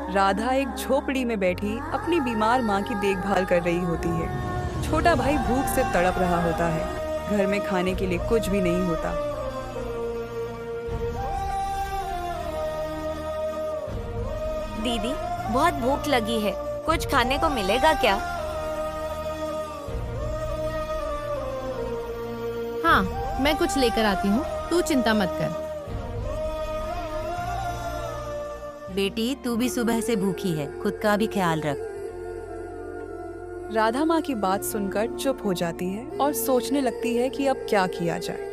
राधा एक झोपड़ी में बैठी अपनी बीमार माँ की देखभाल कर रही होती है। छोटा भाई भूख से तड़प रहा होता है। घर में खाने के लिए कुछ भी नहीं होता। दीदी, बहुत भूख लगी है, कुछ खाने को मिलेगा क्या? हाँ, मैं कुछ लेकर आती हूँ, तू चिंता मत कर। बेटी, तू भी सुबह से भूखी है, खुद का भी ख्याल रख। राधा माँ की बात सुनकर चुप हो जाती है और सोचने लगती है कि अब क्या किया जाए।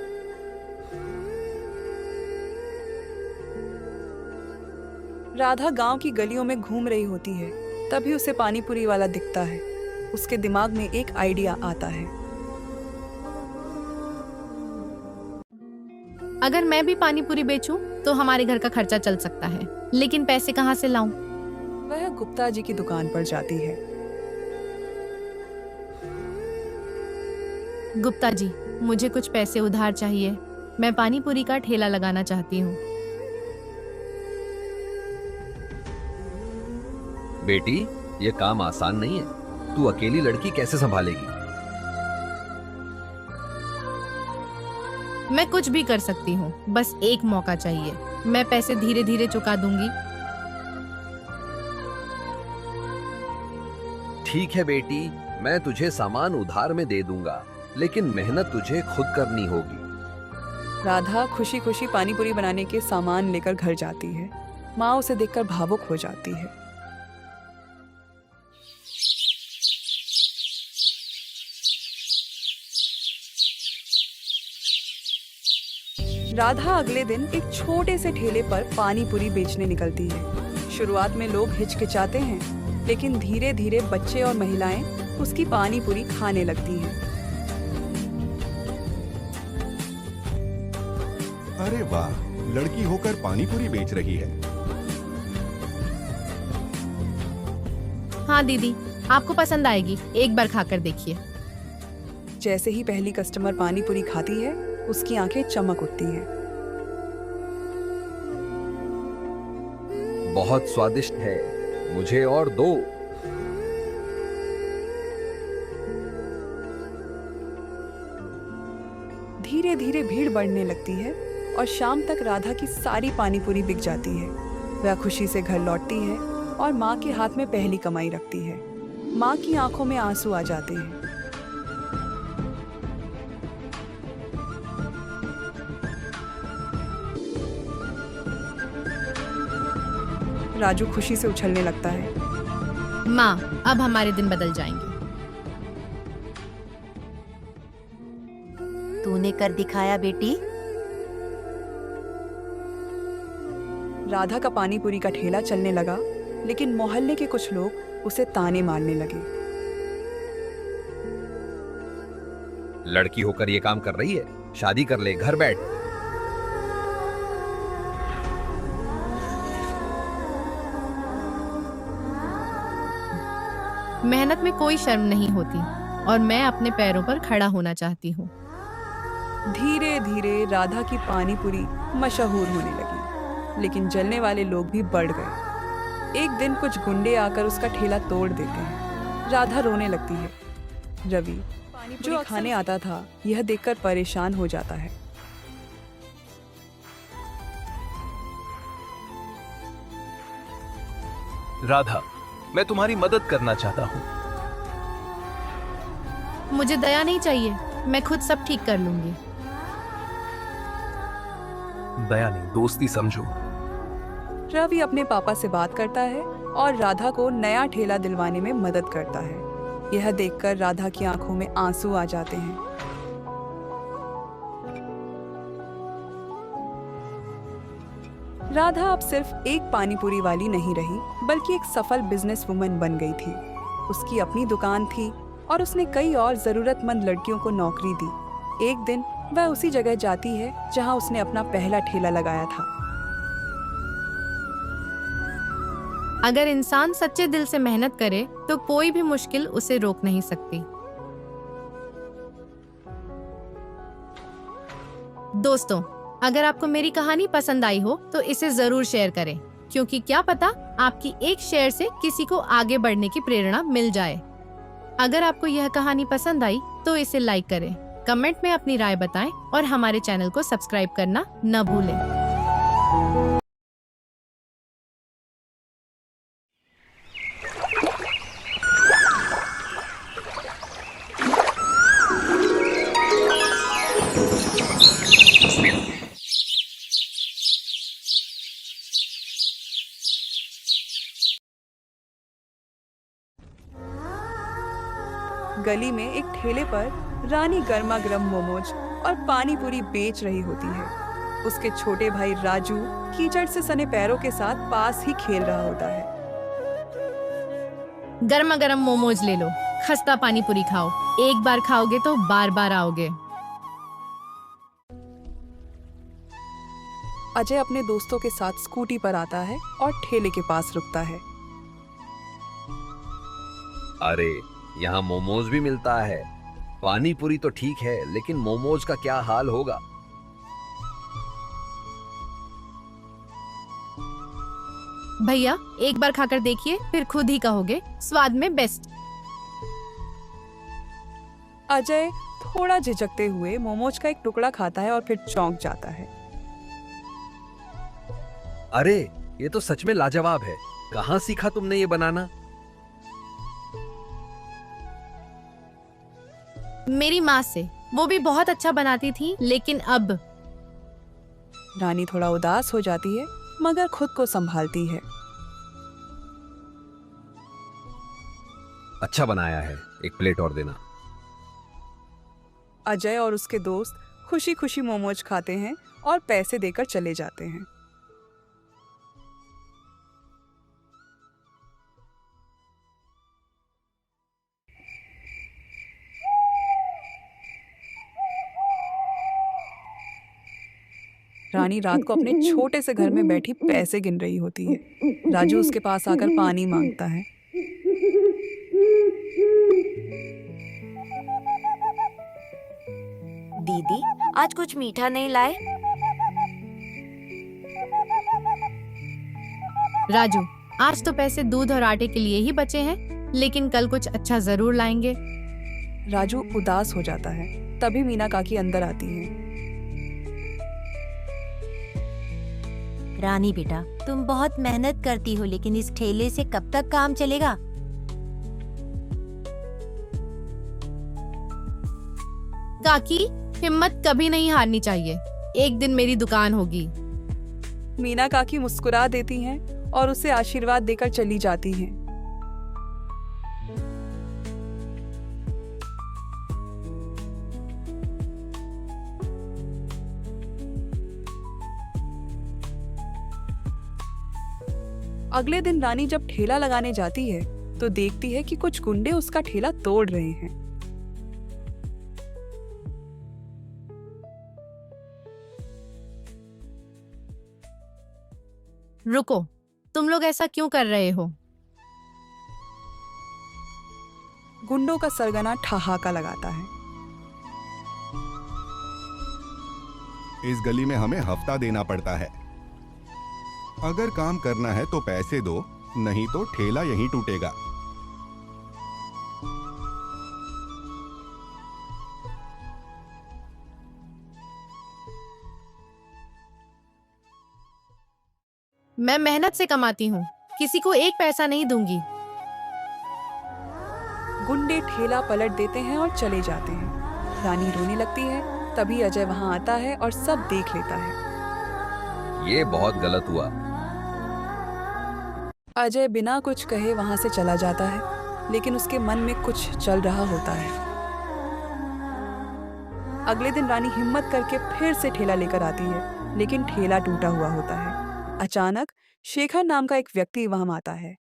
राधा गांव की गलियों में घूम रही होती है। तभी उसे पानी पूरी वाला दिखता है। उसके दिमाग में एक आइडिया आता है। अगर मैं भी पानी पूरी बेचूं, तो हमारे घर का खर्चा चल सकता है, लेकिन पैसे कहाँ से लाऊं? वह गुप्ता जी की दुकान पर जाती है। गुप्ता जी, मुझे कुछ पैसे उधार चाहिए। मैं पानी पूरी का ठेला लगाना चाहती हूँ। बेटी, ये काम आसान नहीं है। तू अकेली लड़की कैसे संभालेगी? मैं कुछ भी कर सकती हूँ, बस एक मौका चाहिए। मैं पैसे धीरे धीरे चुका दूंगी। ठीक है बेटी, मैं तुझे सामान उधार में दे दूंगा, लेकिन मेहनत तुझे खुद करनी होगी। राधा खुशी खुशी पानी पूरी बनाने के सामान लेकर घर जाती है। माँ उसे देखकर भावुक हो जाती है। राधा अगले दिन एक छोटे से ठेले पर पानी पूरी बेचने निकलती है। शुरुआत में लोग हिचकिचाते हैं, लेकिन धीरे धीरे बच्चे और महिलाएं उसकी पानी पूरी खाने लगती हैं। अरे वाह, लड़की होकर पानी पूरी बेच रही है। हाँ दीदी, आपको पसंद आएगी, एक बार खाकर देखिए। जैसे ही पहली कस्टमर पानी पूरी खाती है, उसकी आंखें चमक उठती हैं। बहुत स्वादिष्ट है, मुझे और दो। धीरे धीरे भीड़ बढ़ने लगती है और शाम तक राधा की सारी पानी पूरी बिक जाती है। वह खुशी से घर लौटती है और माँ के हाथ में पहली कमाई रखती है। माँ की आंखों में आंसू आ जाते हैं। राजू खुशी से उछलने लगता है। माँ, अब हमारे दिन बदल जाएंगे। तूने कर दिखाया बेटी। राधा का पानी पूरी का ठेला चलने लगा, लेकिन मोहल्ले के कुछ लोग उसे ताने मारने लगे। लड़की होकर ये काम कर रही है, शादी कर ले, घर बैठ। मेहनत में कोई शर्म नहीं होती और मैं अपने पैरों पर खड़ा होना चाहती हूँ। धीरे धीरे राधा की पानी पूरी मशहूर होने लगी, लेकिन जलने वाले लोग भी बढ़ गए। एक दिन कुछ गुंडे आकर उसका ठेला तोड़ देते हैं। राधा रोने लगती है। रवि, जो खाने आता था, यह देखकर परेशान हो जाता है। राधा, मैं तुम्हारी मदद करना चाहता हूँ। मुझे दया नहीं चाहिए, मैं खुद सब ठीक कर लूंगी। दया नहीं, दोस्ती समझो। रवि अपने पापा से बात करता है और राधा को नया ठेला दिलवाने में मदद करता है। यह देखकर राधा की आंखों में आंसू आ जाते हैं। राधा अब सिर्फ एक पानी पूरी वाली नहीं रही, बल्कि एक सफल बिजनेस वुमन बन गई थी। उसकी अपनी दुकान थी और उसने कई और जरूरतमंद लड़कियों को नौकरी दी। एक दिन वह उसी जगह जाती है जहां उसने अपना पहला ठेला लगाया था। अगर इंसान सच्चे दिल से मेहनत करे तो कोई भी मुश्किल उसे रोक नहीं सकती। दोस्तों, अगर आपको मेरी कहानी पसंद आई हो तो इसे जरूर शेयर करें। क्योंकि क्या पता आपकी एक शेयर से किसी को आगे बढ़ने की प्रेरणा मिल जाए। अगर आपको यह कहानी पसंद आई तो इसे लाइक करें, कमेंट में अपनी राय बताएं और हमारे चैनल को सब्सक्राइब करना न भूलें। गली में एक ठेले पर रानी गर्मा गर्म मोमोज और पानी पूरी बेच रही होती है। उसके छोटे भाई राजू कीचड़ से सने पैरों के साथ पास ही खेल रहा होता है। गर्मा गर्म मोमोज ले लो, खस्ता पानी पूरी खाओ, एक बार खाओगे तो बार बार आओगे। अजय अपने दोस्तों के साथ स्कूटी पर आता है और ठेले के पास रुकता है। अरे यहाँ मोमोज भी मिलता है। पानी पूरी तो ठीक है, लेकिन मोमोज का क्या हाल होगा। भैया एक बार खाकर देखिए, फिर खुद ही कहोगे स्वाद में बेस्ट। अजय थोड़ा झिझकते हुए मोमोज का एक टुकड़ा खाता है और फिर चौंक जाता है। अरे ये तो सच में लाजवाब है। कहाँ सीखा तुमने ये बनाना? मेरी माँ से, वो भी बहुत अच्छा बनाती थी, लेकिन अब। रानी थोड़ा उदास हो जाती है मगर खुद को संभालती है। अच्छा बनाया है, एक प्लेट और देना। अजय और उसके दोस्त खुशी खुशी मोमोज खाते हैं और पैसे देकर चले जाते हैं। रानी रात को अपने छोटे से घर में बैठी पैसे गिन रही होती है। राजू उसके पास आकर पानी मांगता है। दीदी आज कुछ मीठा नहीं लाए? राजू आज तो पैसे दूध और आटे के लिए ही बचे हैं, लेकिन कल कुछ अच्छा जरूर लाएंगे। राजू उदास हो जाता है। तभी मीना काकी अंदर आती है। रानी बेटा, तुम बहुत मेहनत करती हो, लेकिन इस ठेले से कब तक काम चलेगा? काकी हिम्मत कभी नहीं हारनी चाहिए, एक दिन मेरी दुकान होगी। मीना काकी मुस्कुरा देती हैं और उसे आशीर्वाद देकर चली जाती हैं। अगले दिन रानी जब ठेला लगाने जाती है तो देखती है कि कुछ गुंडे उसका ठेला तोड़ रहे हैं। रुको, तुम लोग ऐसा क्यों कर रहे हो? गुंडों का सरगना ठहाका लगाता है। इस गली में हमें हफ्ता देना पड़ता है। अगर काम करना है तो पैसे दो, नहीं तो ठेला यहीं टूटेगा। मैं मेहनत से कमाती हूँ, किसी को एक पैसा नहीं दूंगी। गुंडे ठेला पलट देते हैं और चले जाते हैं। रानी रोने लगती है। तभी अजय वहां आता है और सब देख लेता है। ये बहुत गलत हुआ। अजय बिना कुछ कहे वहां से चला जाता है, लेकिन उसके मन में कुछ चल रहा होता है। अगले दिन रानी हिम्मत करके फिर से ठेला लेकर आती है, लेकिन ठेला टूटा हुआ होता है। अचानक शेखर नाम का एक व्यक्ति वहां आता है।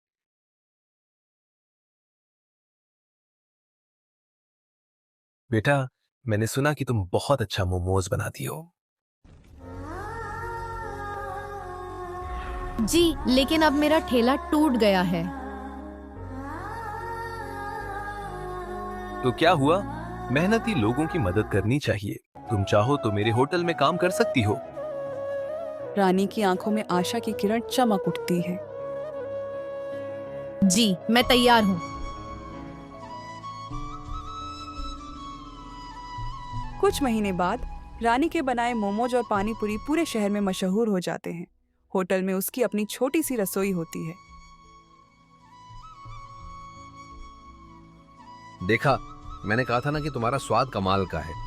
बेटा, मैंने सुना कि तुम बहुत अच्छा मोमोज बनाती हो। जी, लेकिन अब मेरा ठेला टूट गया है। तो क्या हुआ? मेहनती लोगों की मदद करनी चाहिए। तुम चाहो तो मेरे होटल में काम कर सकती हो। रानी की आंखों में आशा की किरण चमक उठती है। जी, मैं तैयार हूँ। कुछ महीने बाद रानी के बनाए मोमोज और पानी पूरी पूरे शहर में मशहूर हो जाते हैं। होटल में उसकी अपनी छोटी सी रसोई होती है। देखा, मैंने कहा था ना कि तुम्हारा स्वाद कमाल का है।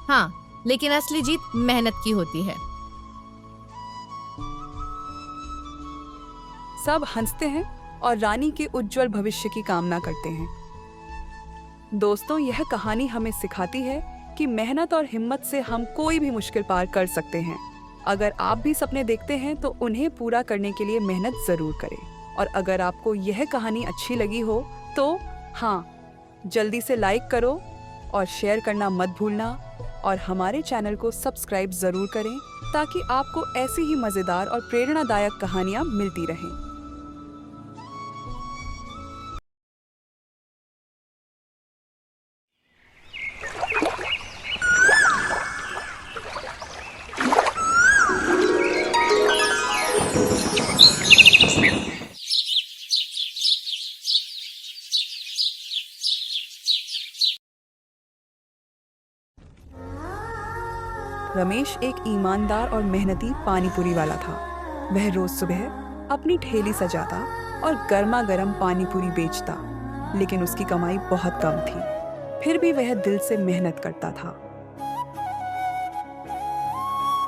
हाँ, लेकिन असली जीत मेहनत की होती है। सब हंसते हैं और रानी के उज्जवल भविष्य की कामना करते हैं। दोस्तों, यह कहानी हमें सिखाती है कि मेहनत और हिम्मत से हम कोई भी मुश्किल पार कर सकते हैं। अगर आप भी सपने देखते हैं तो उन्हें पूरा करने के लिए मेहनत जरूर करें। और अगर आपको यह कहानी अच्छी लगी हो तो हाँ, जल्दी से लाइक करो और शेयर करना मत भूलना। और हमारे चैनल को सब्सक्राइब जरूर करें ताकि आपको ऐसी ही मजेदार और प्रेरणादायक कहानियाँ मिलती रहें। रमेश एक ईमानदार और मेहनती पानीपुरी वाला था। वह रोज सुबह अपनी ठेली सजाता और गर्मा गर्म पानीपुरी बेचता, लेकिन उसकी कमाई बहुत कम थी। फिर भी वह दिल से मेहनत करता था।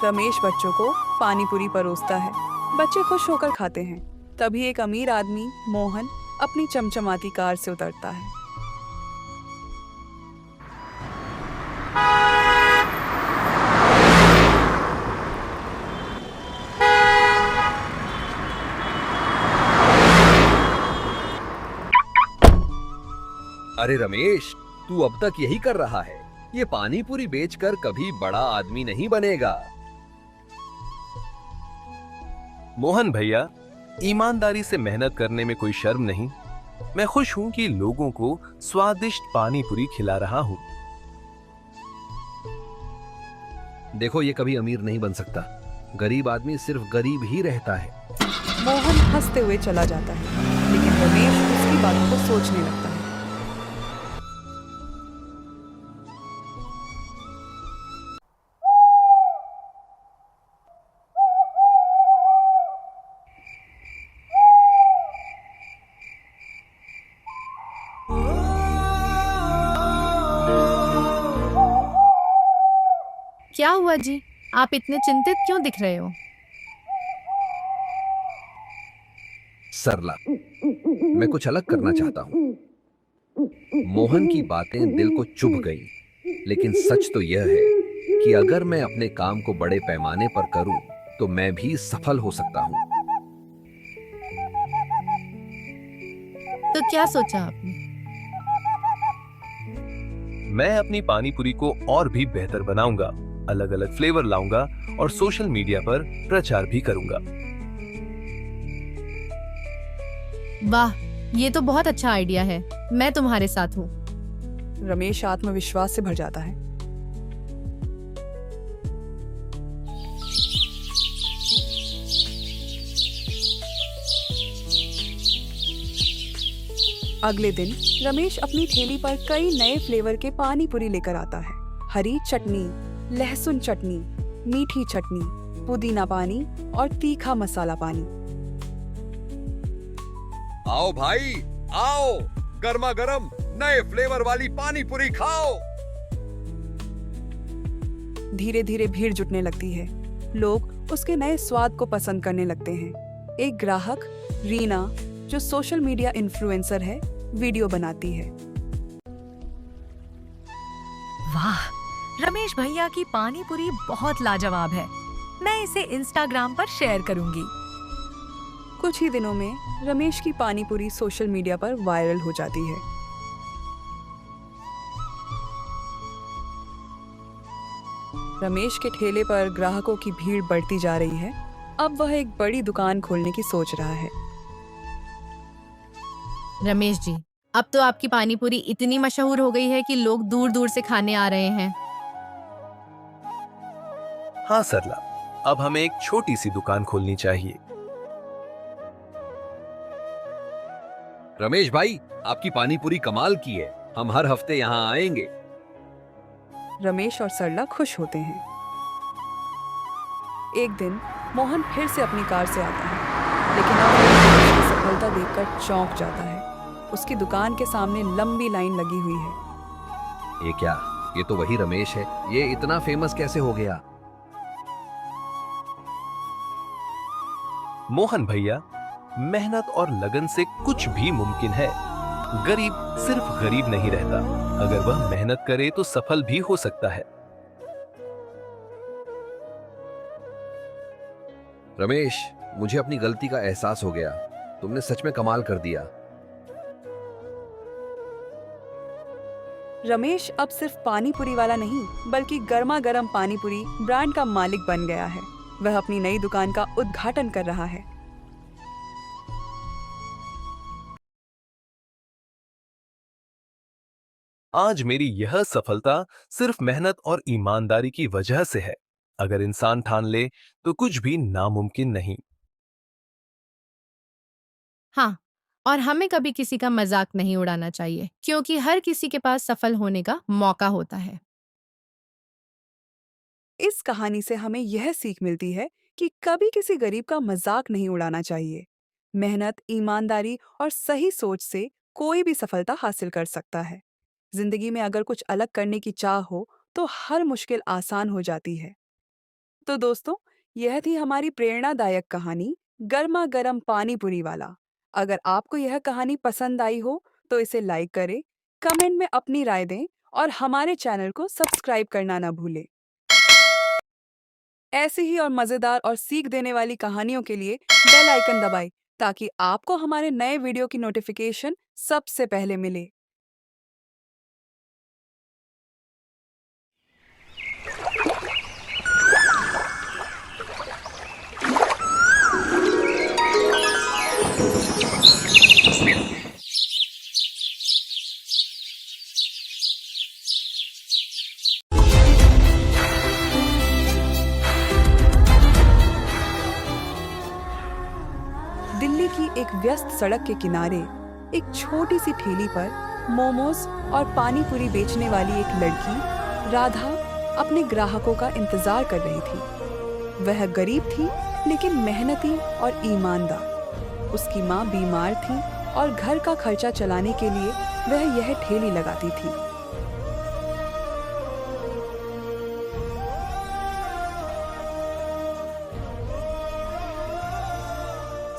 रमेश बच्चों को पानीपुरी परोसता है। बच्चे खुश होकर खाते हैं। तभी एक अमीर आदमी मोहन अपनी चमचमाती कार से उतरता है। अरे रमेश, तू अब तक यही कर रहा है। ये पानी पूरी बेचकर कभी बड़ा आदमी नहीं बनेगा। मोहन भैया, ईमानदारी से मेहनत करने में कोई शर्म नहीं। मैं खुश हूं कि लोगों को स्वादिष्ट पानी पूरी खिला रहा हूं। देखो, ये कभी अमीर नहीं बन सकता। गरीब आदमी सिर्फ गरीब ही रहता है। मोहन हंसते हुए चला जाता है, लेकिन रमेश उसकी बातों को सोचने लगता है। क्या हुआ जी? आप इतने चिंतित क्यों दिख रहे हो? सरला, मैं कुछ अलग करना चाहता हूँ। मोहन की बातें दिल को चुभ गई, लेकिन सच तो यह है कि अगर मैं अपने काम को बड़े पैमाने पर करूं, तो मैं भी सफल हो सकता हूँ। तो क्या सोचा आपने? मैं अपनी पानी पूरी को और भी बेहतर बनाऊंगा, अलग अलग फ्लेवर लाऊंगा और सोशल मीडिया पर प्रचार भी करूंगा। वाह, ये तो बहुत अच्छा आइडिया है। मैं तुम्हारे साथ हूँ। रमेश आत्मविश्वास से भर जाता है। अगले दिन रमेश अपनी ठेली पर कई नए फ्लेवर के पानी पूरी लेकर आता है। हरी चटनी, लहसुन चटनी, मीठी चटनी, पुदीना पानी और तीखा मसाला पानी। आओ भाई, आओ, गर्मा गर्म नए फ्लेवर वाली पानी पूरी खाओ। धीरे धीरे भीड़ जुटने लगती है। लोग उसके नए स्वाद को पसंद करने लगते हैं। एक ग्राहक रीना, जो सोशल मीडिया इन्फ्लुएंसर है, वीडियो बनाती है। वाह, रमेश भैया की पानी पूरी बहुत लाजवाब है। मैं इसे इंस्टाग्राम पर शेयर करूंगी। कुछ ही दिनों में रमेश की पानी पूरी सोशल मीडिया पर वायरल हो जाती है। रमेश के ठेले पर ग्राहकों की भीड़ बढ़ती जा रही है। अब वह एक बड़ी दुकान खोलने की सोच रहा है। रमेश जी, अब तो आपकी पानी पूरी इतनी मशहूर हो गई है कि लोग दूर दूर से खाने आ रहे हैं। हाँ सरला, अब हमें एक छोटी सी दुकान खोलनी चाहिए। रमेश भाई, आपकी पानी पूरी कमाल की है। हम हर हफ्ते यहाँ आएंगे। रमेश और सरला खुश होते हैं। एक दिन मोहन फिर से अपनी कार से आता है, लेकिन अब वो रमेश की सफलता देखकर चौंक जाता है। उसकी दुकान के सामने लंबी लाइन लगी हुई है। ये क्या? ये तो वही रमेश है। ये इतना फेमस कैसे हो गया? मोहन भैया, मेहनत और लगन से कुछ भी मुमकिन है। गरीब सिर्फ गरीब नहीं रहता, अगर वह मेहनत करे तो सफल भी हो सकता है। रमेश, मुझे अपनी गलती का एहसास हो गया। तुमने सच में कमाल कर दिया। रमेश अब सिर्फ पानी पूरी वाला नहीं, बल्कि गर्मा गर्म पानी पूरी ब्रांड का मालिक बन गया है। वह अपनी नई दुकान का उद्घाटन कर रहा है। आज मेरी यह सफलता सिर्फ मेहनत और ईमानदारी की वजह से है। अगर इंसान ठान ले तो कुछ भी नामुमकिन नहीं। हाँ, और हमें कभी किसी का मजाक नहीं उड़ाना चाहिए, क्योंकि हर किसी के पास सफल होने का मौका होता है। इस कहानी से हमें यह सीख मिलती है कि कभी किसी गरीब का मजाक नहीं उड़ाना चाहिए। मेहनत, ईमानदारी और सही सोच से कोई भी सफलता हासिल कर सकता है। जिंदगी में अगर कुछ अलग करने की चाह हो तो हर मुश्किल आसान हो जाती है। तो दोस्तों, यह थी हमारी प्रेरणादायक कहानी गर्मा गर्म पानी पूरी वाला। अगर आपको यह कहानी पसंद आई हो तो इसे लाइक करें, कमेंट में अपनी राय दें और हमारे चैनल को सब्सक्राइब करना ना भूलें। ऐसी ही और मजेदार और सीख देने वाली कहानियों के लिए बेल आइकन दबाएं, ताकि आपको हमारे नए वीडियो की नोटिफिकेशन सबसे पहले मिले। दिल्ली की एक व्यस्त सड़क के किनारे एक छोटी सी ठेली पर मोमोज और पानी पूरी बेचने वाली एक लड़की राधा अपने ग्राहकों का इंतजार कर रही थी। वह गरीब थी, लेकिन मेहनती और ईमानदार। उसकी माँ बीमार थी और घर का खर्चा चलाने के लिए वह यह ठेली लगाती थी।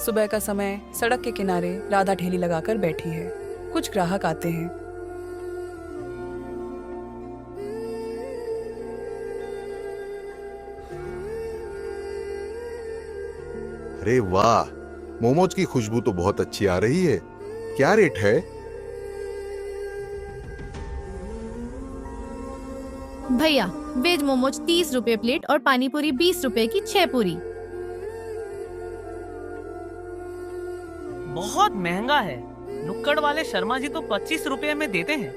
सुबह का समय, सड़क के किनारे राधा ठेली लगाकर बैठी है। कुछ ग्राहक आते हैं। अरे वाह, मोमोज की खुशबू तो बहुत अच्छी आ रही है। क्या रेट है? भैया, वेज मोमोज 30 रुपए प्लेट और पानी पूरी 20 रुपए की 6 पूरी। बहुत महंगा है। नुक्कड़ वाले शर्मा जी तो 25 रुपए में देते हैं।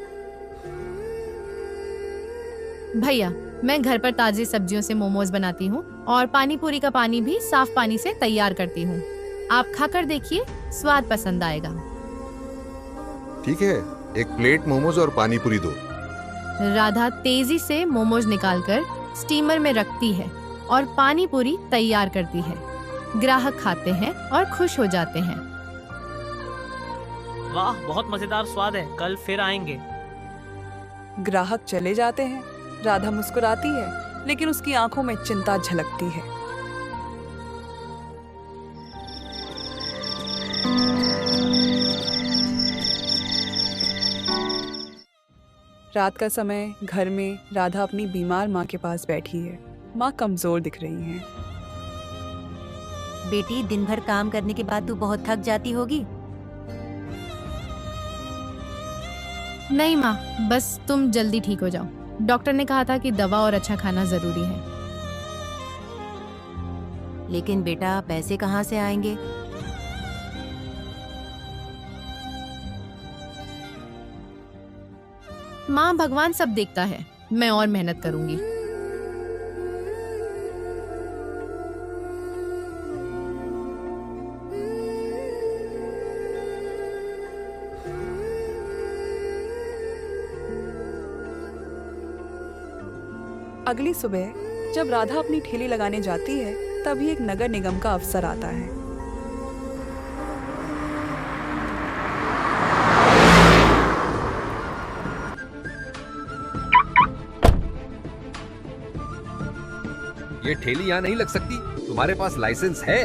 भैया, मैं घर पर ताजी सब्जियों से मोमोज बनाती हूँ और पानी पूरी का पानी भी साफ पानी से तैयार करती हूँ। आप खाकर देखिए, स्वाद पसंद आएगा। ठीक है, एक प्लेट मोमोज और पानी पूरी दो। राधा तेजी से मोमोज निकालकर स्टीमर में रखती है और पानी पूरी तैयार करती है। ग्राहक खाते हैं और खुश हो जाते हैं। वाह, बहुत मजेदार स्वाद है, कल फिर आएंगे। ग्राहक चले जाते हैं। राधा मुस्कुराती है, लेकिन उसकी आंखों में चिंता झलकती है। रात का समय, घर में राधा अपनी बीमार माँ के पास बैठी है। माँ कमजोर दिख रही हैं। बेटी, दिन भर काम करने के बाद तू बहुत थक जाती होगी। नहीं माँ, बस तुम जल्दी ठीक हो जाओ। डॉक्टर ने कहा था कि दवा और अच्छा खाना जरूरी है। लेकिन बेटा, पैसे कहाँ से आएंगे? माँ, भगवान सब देखता है। मैं और मेहनत करूंगी। अगली सुबह जब राधा अपनी ठेली लगाने जाती है, तभी एक नगर निगम का अफसर आता है। ये ठेली यहाँ नहीं लग सकती। तुम्हारे पास लाइसेंस है?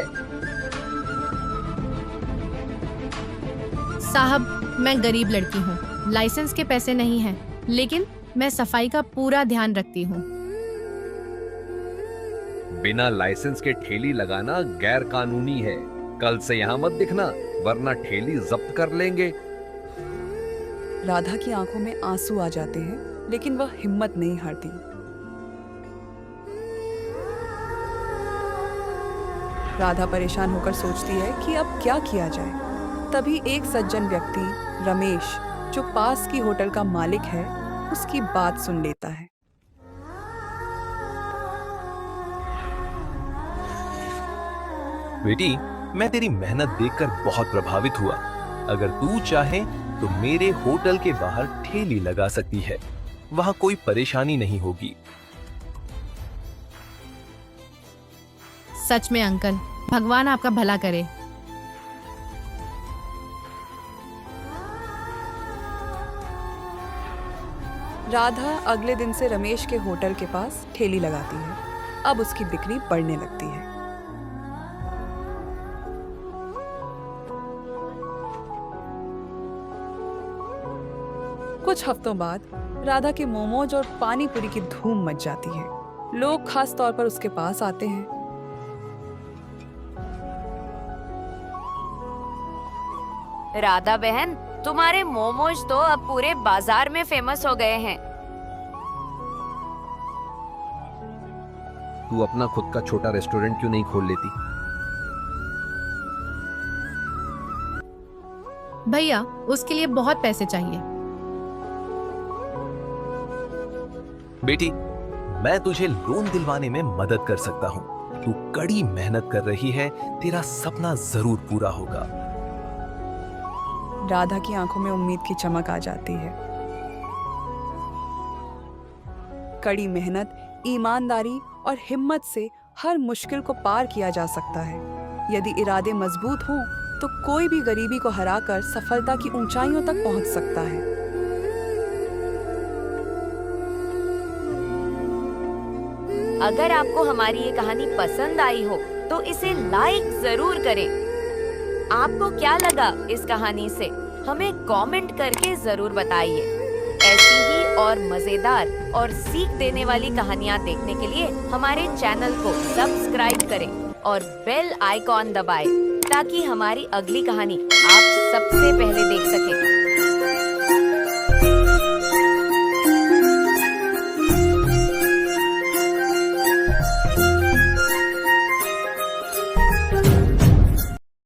साहब, मैं गरीब लड़की हूँ, लाइसेंस के पैसे नहीं हैं, लेकिन मैं सफाई का पूरा ध्यान रखती हूँ। बिना लाइसेंस के ठेली लगाना गैर कानूनी है। कल से यहाँ मत दिखना, वरना ठेली जब्त कर लेंगे। राधा की आंखों में आंसू आ जाते हैं, लेकिन वह हिम्मत नहीं हारती। राधा परेशान होकर सोचती है कि अब क्या किया जाए। तभी एक सज्जन व्यक्ति रमेश, जो पास की होटल का मालिक है, उसकी बात सुन लेता है। बेटी, मैं तेरी मेहनत देखकर बहुत प्रभावित हुआ। अगर तू चाहे तो मेरे होटल के बाहर ठेली लगा सकती है, वहां कोई परेशानी नहीं होगी। सच में अंकल, भगवान आपका भला करे। राधा अगले दिन से रमेश के होटल के पास ठेली लगाती है। अब उसकी बिक्री बढ़ने लगती है। कुछ हफ्तों बाद राधा के मोमोज और पानी पूरी की धूम मच जाती है। लोग खास तौर पर उसके पास आते हैं। राधा बहन, तुम्हारे मोमोज तो अब पूरे बाजार में फेमस हो गए हैं। तू अपना खुद का छोटा रेस्टोरेंट क्यों नहीं खोल लेती? भैया, उसके लिए बहुत पैसे चाहिए। बेटी, मैं तुझे लोन दिलवाने में मदद कर सकता हूँ। तू कड़ी मेहनत कर रही है, तेरा सपना जरूर पूरा होगा। राधा की आंखों में उम्मीद की चमक आ जाती है। कड़ी मेहनत, ईमानदारी और हिम्मत से हर मुश्किल को पार किया जा सकता है। यदि इरादे मजबूत हों, तो कोई भी गरीबी को हराकर सफलता की ऊंचाइयों तक पहुंच सकता है। अगर आपको हमारी ये कहानी पसंद आई हो, तो इसे लाइक जरूर करें। आपको क्या लगा इस कहानी से, हमें कमेंट करके जरूर बताइए। ऐसी ही और मजेदार और सीख देने वाली कहानियाँ देखने के लिए हमारे चैनल को सब्सक्राइब करें और बेल आइकॉन दबाएं, ताकि हमारी अगली कहानी आप सबसे पहले देख सकें।